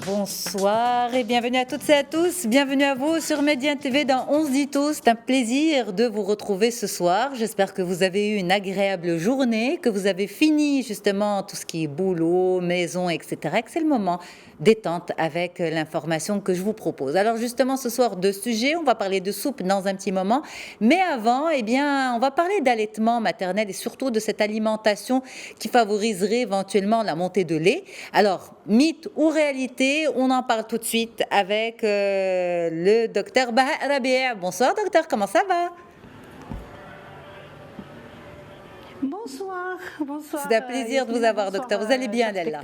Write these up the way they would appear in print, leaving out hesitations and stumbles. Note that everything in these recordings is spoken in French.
Bonsoir et bienvenue à toutes et à tous. Bienvenue à vous sur Média TV dans On se dit tous. C'est un plaisir de vous retrouver ce soir. J'espère que vous avez eu une agréable journée, que vous avez fini justement tout ce qui est boulot, maison, etc. Et que c'est le moment détente avec l'information que je vous propose. Alors justement ce soir deux sujets. On va parler de soupe dans un petit moment. Mais avant, on va parler d'allaitement maternel et surtout de cette alimentation qui favoriserait éventuellement la montée de lait. Alors, mythe ou réalité, on en parle tout de suite avec le docteur Baha Rabia. Bonsoir docteur, comment ça va? Bonsoir. C'est un plaisir de vous avoir docteur, vous allez bien Della?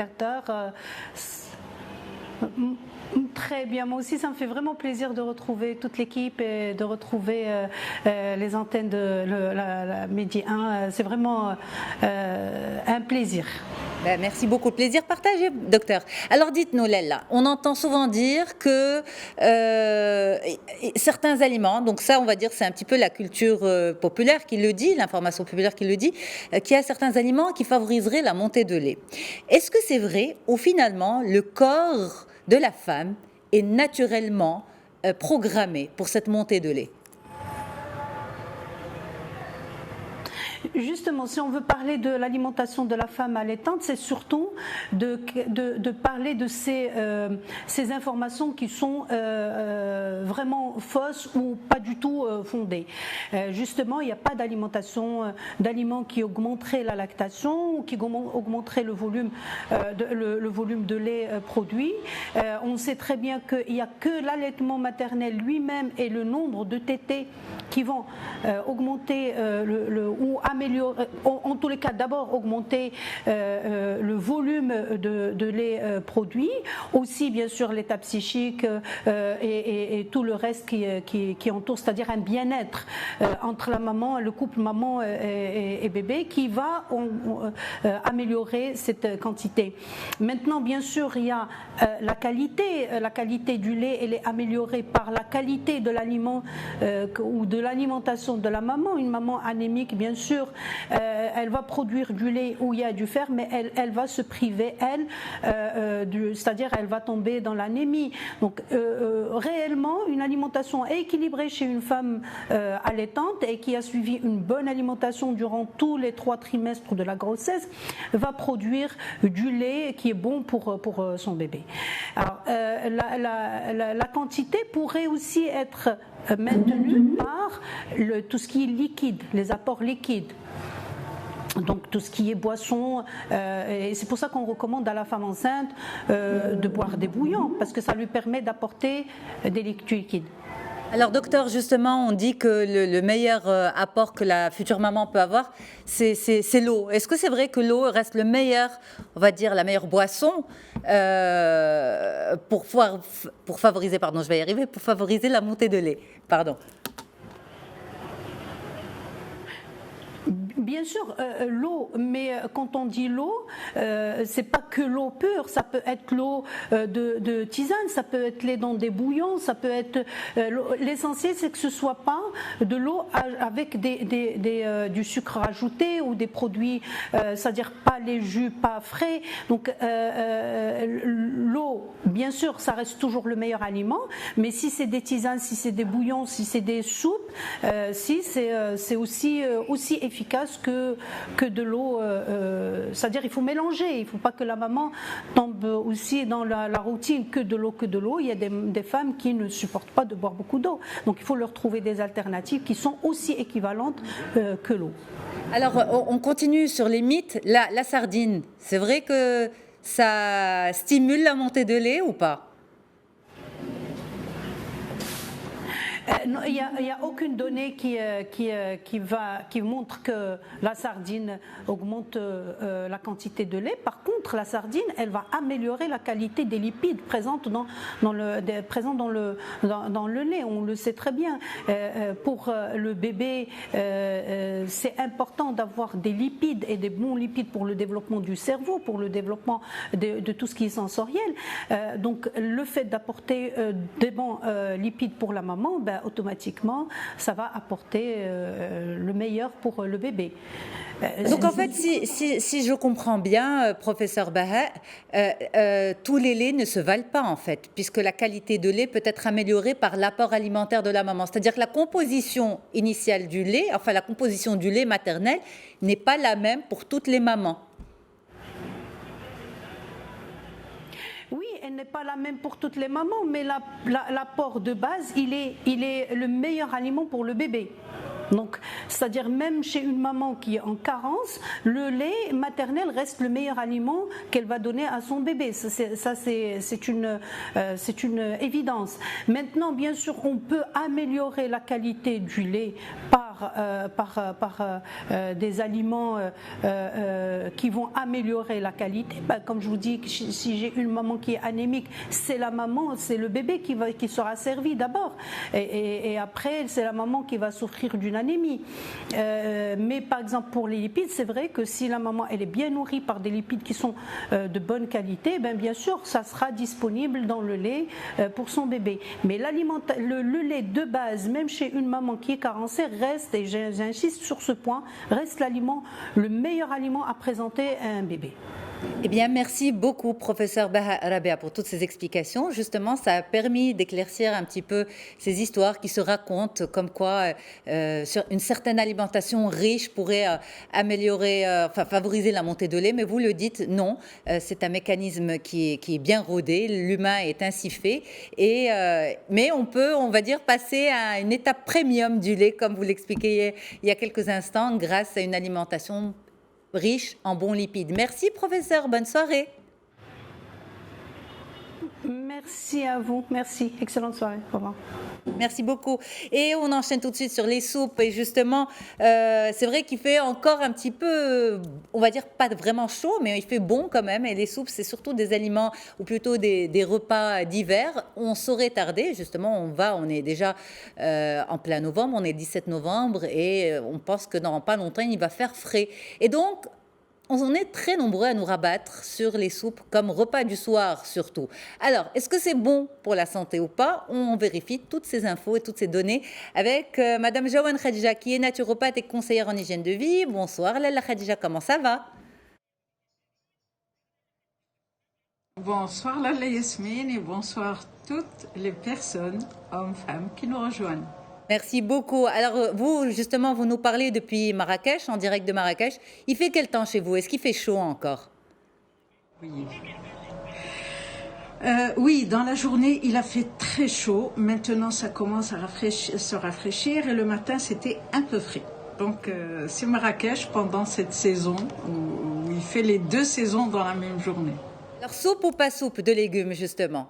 Très bien, moi aussi ça me fait vraiment plaisir de retrouver toute l'équipe et de retrouver les antennes de la Média 1, c'est vraiment un plaisir. Merci beaucoup, le plaisir partagé docteur. Alors dites-nous Lella, on entend souvent dire que certains aliments, donc ça on va dire c'est un petit peu la culture populaire qui le dit, l'information populaire qui le dit, qu'il y a certains aliments qui favoriseraient la montée de lait. Est-ce que c'est vrai ou finalement le corps de la femme est naturellement programmé pour cette montée de lait? Justement, si on veut parler de l'alimentation de la femme allaitante, c'est surtout de parler de ces informations qui sont vraiment fausses ou pas du tout fondées. Justement, il n'y a pas d'aliments qui augmenteraient la lactation ou qui augmenteraient le volume de lait produit. On sait très bien qu'il n'y a que l'allaitement maternel lui-même et le nombre de tétées qui vont augmenter ou améliorer, en tous les cas d'abord augmenter le volume de lait produit, aussi bien sûr l'état psychique et tout le reste qui entoure, c'est-à-dire un bien-être entre la maman, le couple maman et bébé qui va améliorer cette quantité. Maintenant bien sûr il y a la qualité du lait, elle est améliorée par la qualité de l'aliment ou de l'alimentation de la maman. Une maman anémique bien sûr elle va produire du lait où il y a du fer, mais elle va se priver, c'est-à-dire elle va tomber dans l'anémie. Donc réellement, une alimentation équilibrée chez une femme allaitante et qui a suivi une bonne alimentation durant tous les 3 trimestres de la grossesse va produire du lait qui est bon pour son bébé. Alors, la quantité pourrait aussi être maintenue par tout ce qui est liquide, les apports liquides. Donc tout ce qui est boisson, et c'est pour ça qu'on recommande à la femme enceinte de boire des bouillons, parce que ça lui permet d'apporter des liquides. Alors docteur, justement, on dit que le meilleur apport que la future maman peut avoir, c'est l'eau. Est-ce que c'est vrai que l'eau reste le meilleur, on va dire, la meilleure boisson pour favoriser, pardon, je vais y arriver, pour favoriser la montée de lait, pardon. Bien sûr, l'eau, mais quand on dit l'eau, c'est pas que l'eau pure, ça peut être l'eau de tisane, ça peut être lait dans des bouillons, ça peut être. L'essentiel, c'est que ce soit pas de l'eau avec du sucre rajouté ou des produits, c'est-à-dire pas les jus, pas frais. Donc l'eau, bien sûr, ça reste toujours le meilleur aliment, mais si c'est des tisanes, si c'est des bouillons, si c'est des soupes, c'est aussi efficace que de l'eau, c'est-à-dire il faut mélanger, il ne faut pas que la maman tombe aussi dans la routine que de l'eau. Il y a des femmes qui ne supportent pas de boire beaucoup d'eau, donc il faut leur trouver des alternatives qui sont aussi équivalentes que l'eau. Alors on continue sur les mythes. La sardine, c'est vrai que ça stimule la montée de lait ou pas? Il n'y a aucune donnée qui montre que la sardine augmente la quantité de lait. Par contre, la sardine, elle va améliorer la qualité des lipides présents dans le lait. On le sait très bien. Pour le bébé, c'est important d'avoir des lipides et des bons lipides pour le développement du cerveau, pour le développement de tout ce qui est sensoriel. Donc, le fait d'apporter des bons lipides pour la maman, automatiquement, ça va apporter le meilleur pour le bébé. Donc en fait, si je comprends bien, professeur Baha, tous les laits ne se valent pas en fait, puisque la qualité de lait peut être améliorée par l'apport alimentaire de la maman. C'est-à-dire que la composition initiale du lait, enfin la composition du lait maternel, n'est pas la même pour toutes les mamans. Oui, elle n'est pas la même pour toutes les mamans, mais l'apport de base, il est le meilleur aliment pour le bébé. Donc, c'est-à-dire même chez une maman qui est en carence, le lait maternel reste le meilleur aliment qu'elle va donner à son bébé. C'est une évidence. Maintenant, bien sûr, on peut améliorer la qualité du lait par des aliments qui vont améliorer la qualité. Comme je vous dis, si j'ai une maman qui est anémique, c'est le bébé qui sera servi d'abord. Et après, c'est la maman qui va souffrir d'une anémie. Mais par exemple pour les lipides, c'est vrai que si la maman elle est bien nourrie par des lipides qui sont de bonne qualité, bien sûr ça sera disponible dans le lait pour son bébé. Mais le lait de base, même chez une maman qui est carencée, reste, et j'insiste sur ce point, reste le meilleur aliment à présenter à un bébé. Eh bien, merci beaucoup, professeur Baha Rabea, pour toutes ces explications. Justement, ça a permis d'éclaircir un petit peu ces histoires qui se racontent, comme quoi une certaine alimentation riche pourrait améliorer, favoriser la montée de lait. Mais vous le dites, non, c'est un mécanisme qui est bien rodé. L'humain est ainsi fait. Mais on peut, on va dire, passer à une étape premium du lait, comme vous l'expliquiez il y a quelques instants, grâce à une alimentation riche en bons lipides. Merci professeur, bonne soirée. Merci à vous, merci, excellente soirée, au revoir. Merci beaucoup. Et on enchaîne tout de suite sur les soupes. Et justement, c'est vrai qu'il fait encore un petit peu, on va dire pas vraiment chaud, mais il fait bon quand même. Et les soupes, c'est surtout des aliments, ou plutôt des repas d'hiver. On saurait tarder, justement, on est déjà en plein novembre, on est 17 novembre, et on pense que dans pas longtemps, il va faire frais. Et donc, on est très nombreux à nous rabattre sur les soupes comme repas du soir surtout. Alors, est-ce que c'est bon pour la santé ou pas? On vérifie toutes ces infos et toutes ces données avec Madame Jawan Khadija, qui est naturopathe et conseillère en hygiène de vie. Bonsoir Lalla Khadija, comment ça va? Bonsoir Lalla Yasmine et bonsoir toutes les personnes, hommes, femmes, qui nous rejoignent. Merci beaucoup. Alors, vous, justement, vous nous parlez depuis Marrakech, en direct de Marrakech. Il fait quel temps chez vous? Est-ce qu'il fait chaud encore? Oui. Oui, dans la journée, il a fait très chaud. Maintenant, ça commence à se rafraîchir et le matin, c'était un peu frais. Donc, c'est Marrakech pendant cette saison où il fait les deux saisons dans la même journée. Alors, soupe ou pas soupe de légumes, justement?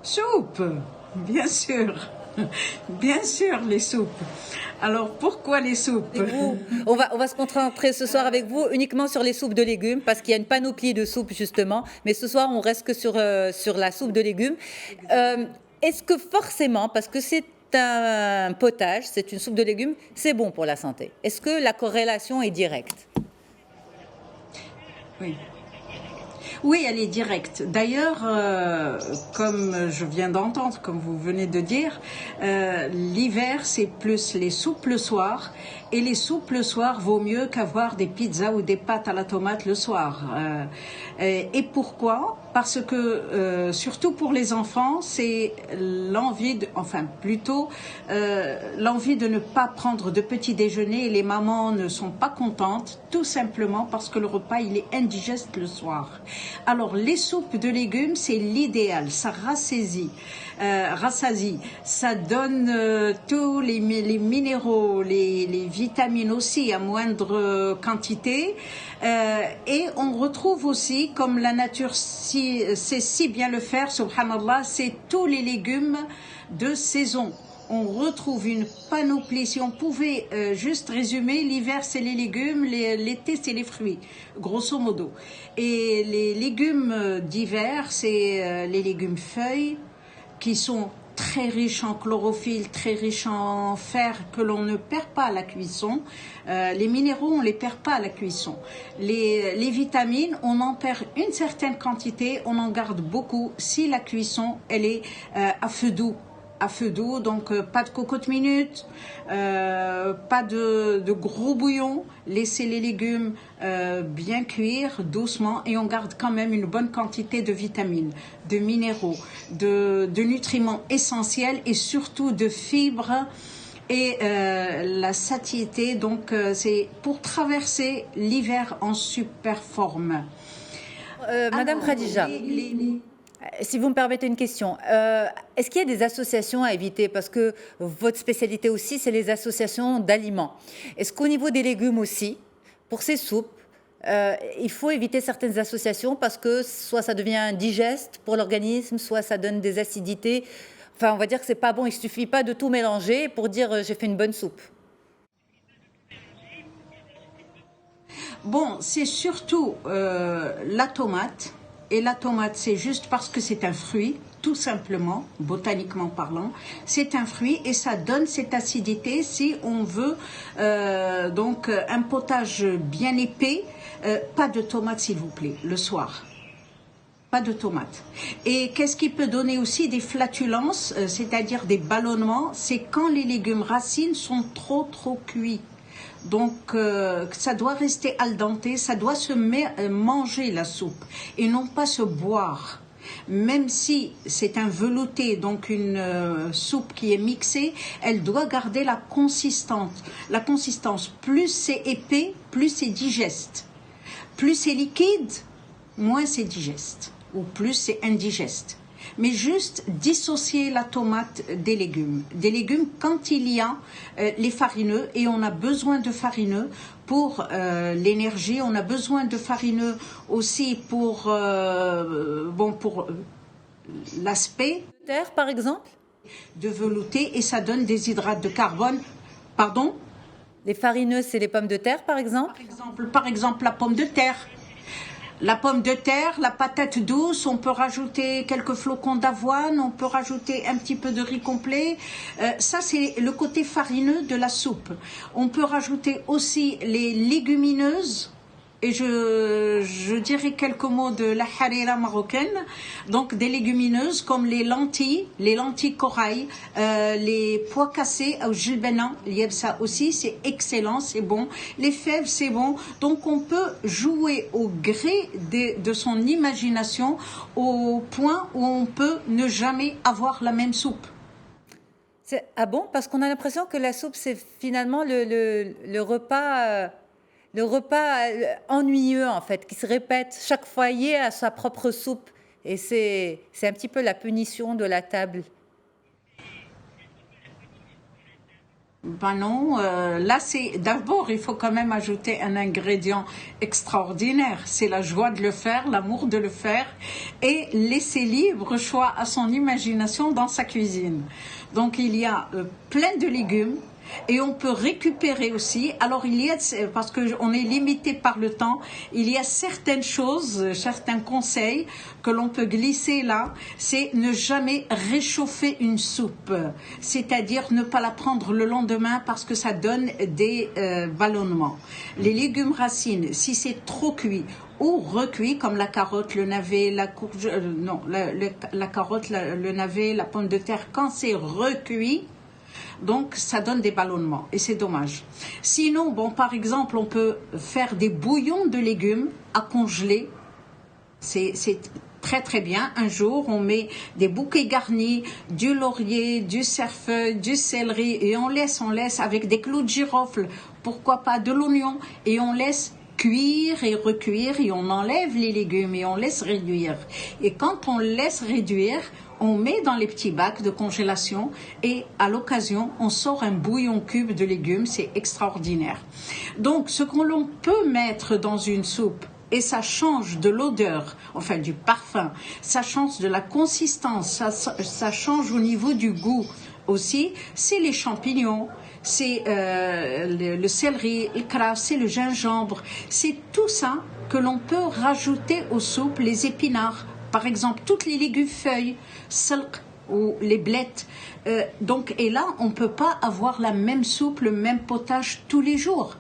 Soupe, bien sûr. Bien sûr, les soupes. Alors, pourquoi les soupes? On va se concentrer ce soir avec vous uniquement sur les soupes de légumes, parce qu'il y a une panoplie de soupes, justement. Mais ce soir, on reste que sur la soupe de légumes. Est-ce que forcément, parce que c'est un potage, c'est une soupe de légumes, c'est bon pour la santé? Est-ce que la corrélation est directe? Oui. Oui, elle est directe. D'ailleurs, comme je viens d'entendre, comme vous venez de dire, l'hiver, c'est plus les soupes le soir. Et les soupes le soir vaut mieux qu'avoir des pizzas ou des pâtes à la tomate le soir. Et pourquoi? Parce que, surtout pour les enfants, c'est l'envie l'envie de ne pas prendre de petit déjeuner, et les mamans ne sont pas contentes, tout simplement parce que le repas, il est indigeste le soir. Alors, les soupes de légumes, c'est l'idéal, ça rassasie, ça donne tous les minéraux, les vitamines aussi à moindre quantité, et on retrouve aussi, comme la nature sait si bien le faire, subhanallah, c'est tous les légumes de saison. On retrouve une panoplie. Si on pouvait juste résumer, l'hiver c'est les légumes, l'été c'est les fruits, grosso modo. Et les légumes d'hiver, c'est les légumes feuilles, qui sont très riche en chlorophylle, très riche en fer que l'on ne perd pas à la cuisson. Les minéraux, on les perd pas à la cuisson. Les vitamines, on en perd une certaine quantité, on en garde beaucoup si la cuisson elle est à feu doux. À feu doux, donc pas de cocotte minute, pas de gros bouillon, laissez les légumes bien cuire doucement et on garde quand même une bonne quantité de vitamines, de minéraux, de nutriments essentiels et surtout de fibres et la satiété. Donc c'est pour traverser l'hiver en super forme. Madame Khadija. Si vous me permettez une question, est-ce qu'il y a des associations à éviter? Parce que votre spécialité aussi, c'est les associations d'aliments. Est-ce qu'au niveau des légumes aussi, pour ces soupes, il faut éviter certaines associations parce que soit ça devient indigeste pour l'organisme, soit ça donne des acidités. Enfin, on va dire que c'est pas bon, il suffit pas de tout mélanger pour dire j'ai fait une bonne soupe. Bon, c'est surtout la tomate. Et la tomate, c'est juste parce que c'est un fruit, tout simplement, botaniquement parlant. C'est un fruit et ça donne cette acidité si on veut donc un potage bien épais. Pas de tomate, s'il vous plaît, le soir. Pas de tomate. Et qu'est-ce qui peut donner aussi des flatulences, c'est-à-dire des ballonnements, c'est quand les légumes racines sont trop cuits. Donc ça doit rester al dente, ça doit se manger la soupe et non pas se boire. Même si c'est un velouté, donc une soupe qui est mixée, elle doit garder la consistance. La consistance, plus c'est épais, plus c'est digeste. Plus c'est liquide, moins c'est digeste. Ou plus c'est indigeste. Mais juste dissocier la tomate des légumes. Des légumes quand il y a les farineux, et on a besoin de farineux pour l'énergie, on a besoin de farineux aussi pour l'aspect. Terre, par exemple? De velouté, et ça donne des hydrates de carbone. Pardon? Les farineux, c'est les pommes de terre, par exemple? Par exemple, la pomme de terre. La pomme de terre, la patate douce, on peut rajouter quelques flocons d'avoine, on peut rajouter un petit peu de riz complet. Ça, c'est le côté farineux de la soupe. On peut rajouter aussi les légumineuses. Et je dirais quelques mots de la harira marocaine, donc des légumineuses comme les lentilles corail, les pois cassés au jilbena, ça aussi c'est excellent, c'est bon, les fèves c'est bon, donc on peut jouer au gré de son imagination au point où on peut ne jamais avoir la même soupe. Ah bon? Parce qu'on a l'impression que la soupe c'est finalement le repas... Le repas ennuyeux, en fait, qui se répète. Chaque foyer a sa propre soupe. Et c'est un petit peu la punition de la table. Ben non, là c'est d'abord il faut quand même ajouter un ingrédient extraordinaire, c'est la joie de le faire, l'amour de le faire et laisser libre choix à son imagination dans sa cuisine. Donc il y a plein de légumes. Et on peut récupérer aussi. Alors il y a, parce qu'on est limité par le temps, il y a certaines choses, certains conseils que l'on peut glisser là. C'est ne jamais réchauffer une soupe. C'est-à-dire ne pas la prendre le lendemain parce que ça donne des ballonnements. Les légumes racines, si c'est trop cuit, ou recuit comme la carotte, le navet, la courge, la carotte, le navet, la pomme de terre, quand c'est recuit, donc ça donne des ballonnements et c'est dommage. Sinon, bon, par exemple, on peut faire des bouillons de légumes à congeler. C'est très très bien. Un jour, on met des bouquets garnis, du laurier, du cerfeuil, du céleri et on laisse avec des clous de girofle, pourquoi pas de l'oignon et on laisse cuire et recuire et on enlève les légumes et on laisse réduire. Et quand on laisse réduire, on met dans les petits bacs de congélation et à l'occasion, on sort un bouillon cube de légumes, c'est extraordinaire. Donc, ce que l'on peut mettre dans une soupe, et ça change de l'odeur, enfin du parfum, ça change de la consistance, ça change au niveau du goût aussi, c'est les champignons, c'est le céleri, le crabe, c'est le gingembre, c'est tout ça que l'on peut rajouter aux soupes, les épinards. Par exemple, toutes les légumes feuilles, salq, ou les blettes. Donc, et là, on ne peut pas avoir la même soupe, le même potage tous les jours.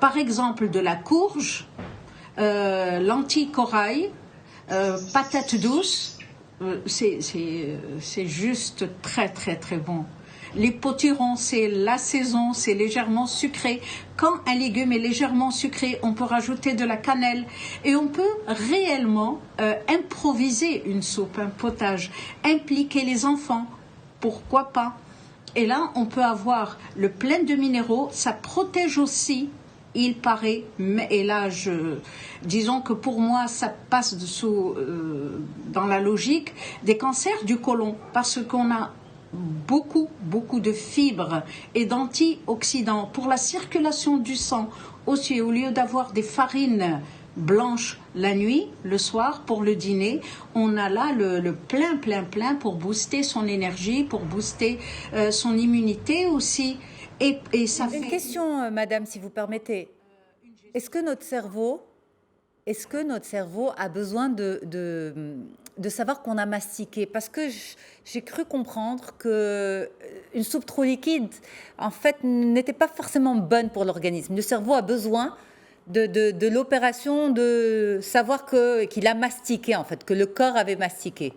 Par exemple, de la courge, lentilles corail, patates douces, c'est juste très très très bon. Les potirons, c'est la saison, c'est légèrement sucré. Quand un légume est légèrement sucré, on peut rajouter de la cannelle et on peut réellement improviser une soupe, un potage, impliquer les enfants, pourquoi pas. Et là, on peut avoir le plein de minéraux, ça protège aussi, il paraît, et là, disons que pour moi, ça passe dans la logique des cancers du côlon, parce qu'on a beaucoup de fibres et d'antioxydants pour la circulation du sang aussi. Au lieu d'avoir des farines blanches la nuit, le soir pour le dîner, on a là le plein pour booster son énergie, pour booster son immunité aussi. Et ça Une question, madame, si vous permettez. Est-ce que notre cerveau a besoin de savoir qu'on a mastiqué? Parce que j'ai cru comprendre qu'une soupe trop liquide, en fait, n'était pas forcément bonne pour l'organisme. Le cerveau a besoin de l'opération de savoir qu'il a mastiqué, en fait, que le corps avait mastiqué.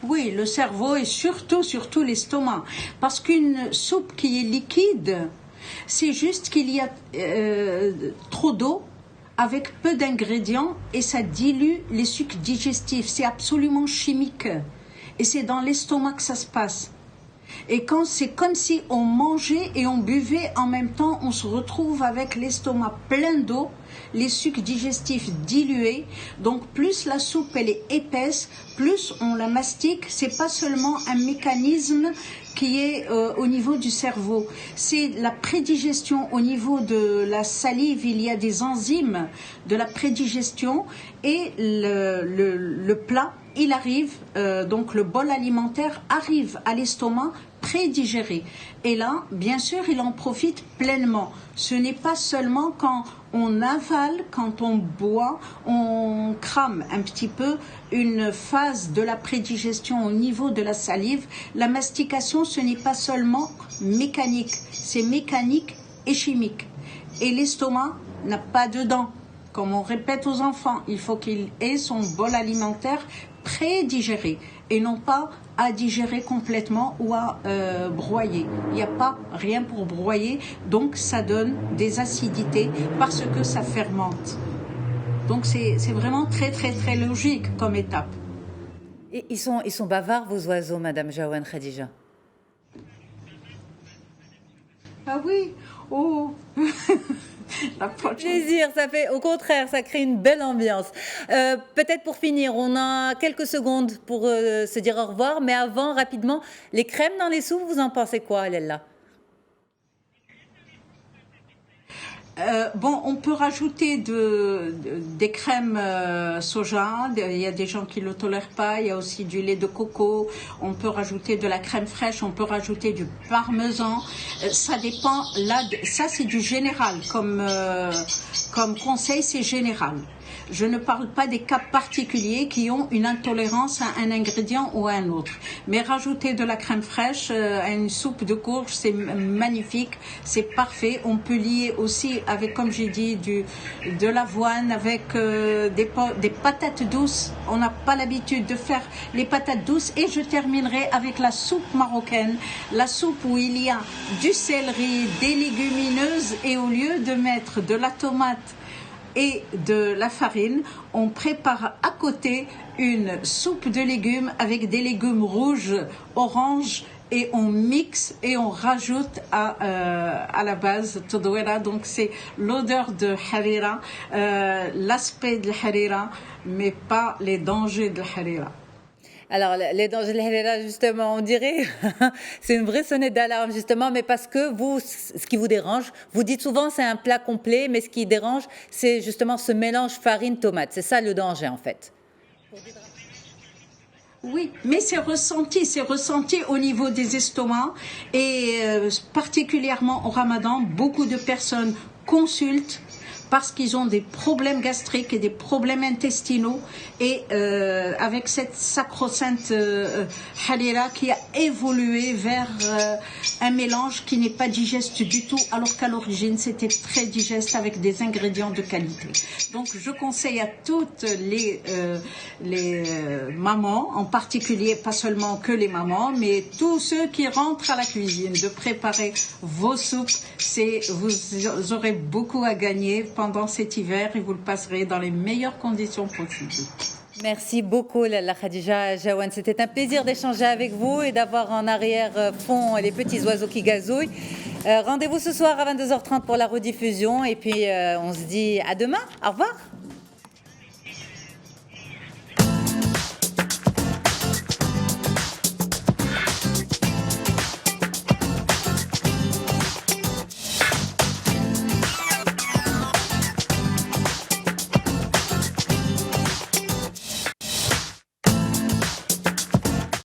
Oui, le cerveau et surtout l'estomac. Parce qu'une soupe qui est liquide, c'est juste qu'il y a trop d'eau avec peu d'ingrédients et ça dilue les sucs digestifs. C'est absolument chimique. Et c'est dans l'estomac que ça se passe. Et quand c'est comme si on mangeait et on buvait en même temps, on se retrouve avec l'estomac plein d'eau, les sucs digestifs dilués. Donc plus la soupe elle est épaisse, plus on la mastique. C'est pas seulement un mécanisme qui est au niveau du cerveau. C'est la prédigestion au niveau de la salive. Il y a des enzymes de la prédigestion et le plat, il arrive, donc le bol alimentaire arrive à l'estomac prédigéré. Et là, bien sûr, il en profite pleinement. Ce n'est pas seulement quand on avale, quand on boit, on crame un petit peu une phase de la prédigestion au niveau de la salive. La mastication, ce n'est pas seulement mécanique, c'est mécanique et chimique. Et l'estomac n'a pas de dents. Comme on répète aux enfants, il faut qu'il ait son bol alimentaire prédigéré et non pas à digérer complètement ou à broyer. Il n'y a pas rien pour broyer, donc ça donne des acidités parce que ça fermente. Donc c'est vraiment très très très logique comme étape. Et ils sont bavards, vos oiseaux, Madame Jaouane Khadija? Ah oui, oh Plaisir, ça fait, au contraire, ça crée une belle ambiance. Peut-être pour finir, on a quelques secondes pour se dire au revoir, mais avant, rapidement, les crèmes dans les soupes, vous en pensez quoi, Lella? Bon, on peut rajouter des crèmes soja. Il y a des gens qui ne le tolèrent pas. Il y a aussi du lait de coco. On peut rajouter de la crème fraîche. On peut rajouter du parmesan. Ça dépend. Là, ça c'est du général. Comme conseil, c'est général. Je ne parle pas des cas particuliers qui ont une intolérance à un ingrédient ou à un autre. Mais rajouter de la crème fraîche à une soupe de courge, c'est magnifique, c'est parfait. On peut lier aussi avec, comme j'ai dit, de l'avoine, avec des patates douces. On n'a pas l'habitude de faire les patates douces. Et je terminerai avec la soupe marocaine, la soupe où il y a du céleri, des légumineuses et au lieu de mettre de la tomate et de la farine, on prépare à côté une soupe de légumes avec des légumes rouges, oranges et on mixe et on rajoute à la base todouera. Donc c'est l'odeur de harira, l'aspect de harira, mais pas les dangers de harira. Alors, les dangers de l'halala, justement, on dirait, c'est une vraie sonnette d'alarme, justement, mais parce que vous, ce qui vous dérange, vous dites souvent c'est un plat complet, mais ce qui dérange, c'est justement ce mélange farine-tomate. C'est ça le danger, en fait. Oui, mais c'est ressenti au niveau des estomacs et particulièrement au Ramadan, beaucoup de personnes consultent parce qu'ils ont des problèmes gastriques et des problèmes intestinaux. Et avec cette sacro-sainte halira qui a évolué vers un mélange qui n'est pas digeste du tout, alors qu'à l'origine c'était très digeste avec des ingrédients de qualité. Donc je conseille à toutes les mamans, en particulier, pas seulement que les mamans, mais tous ceux qui rentrent à la cuisine, de préparer vos soupes. Vous aurez beaucoup à gagner pendant cet hiver et vous le passerez dans les meilleures conditions possibles. Merci beaucoup, Lalla Khadija Jaouane. C'était un plaisir d'échanger avec vous et d'avoir en arrière-fond les petits oiseaux qui gazouillent. Rendez-vous ce soir à 22h30 pour la rediffusion. Et puis, on se dit à demain. Au revoir.